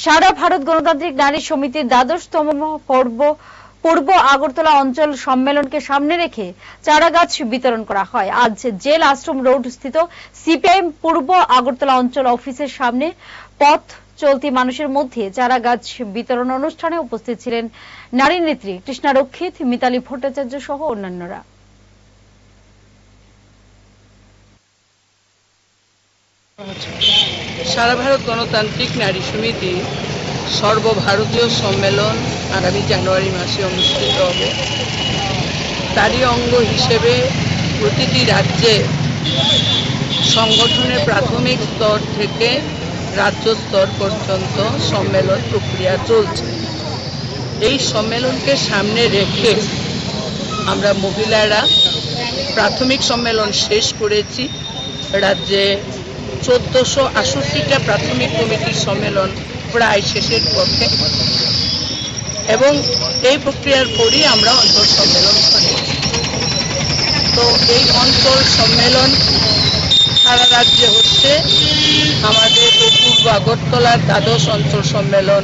সারা ভারত গণতান্ত্রিক নারী সমিতির দ্বাদশতম পূর্ব আগরতলা অঞ্চল সম্মেলনকে সামনে রেখে চারাগাছ বিতরণ করা হয়। আজ জেল আশ্রম রোড স্থিত সিপিআইএম পূর্ব আগরতলা অঞ্চল অফিসের সামনে পথ চলতি মানুষের মধ্যে চারাগাছ বিতরণ অনুষ্ঠানে উপস্থিত ছিলেন নারী নেত্রী কৃষ্ণা রক্ষিত, মিতালি ভট্টাচার্য সহ অন্যান্যরা। সারা ভারত গণতান্ত্রিক নারী সমিতি সর্বভারতীয় সম্মেলন আগামী জানুয়ারি মাসে অনুষ্ঠিত হবে। তারই অঙ্গ হিসেবে প্রতিটি রাজ্যে সংগঠনের প্রাথমিক স্তর থেকে রাজ্য স্তর পর্যন্ত সম্মেলন প্রক্রিয়া চলছে। এই সম্মেলনকে সামনে রেখে আমরা মহিলারা প্রাথমিক সম্মেলন শেষ করেছি। রাজ্যে 1468টা প্রাথমিক কমিটির সম্মেলন প্রায় শেষের পথে, এবং এই প্রক্রিয়ার পরই আমরা অঞ্চল সম্মেলন করেছি। তো এই অঞ্চল সম্মেলন সারা রাজ্যে হচ্ছে। আমাদের পূর্ব আগরতলার দ্বাদশ অঞ্চল সম্মেলন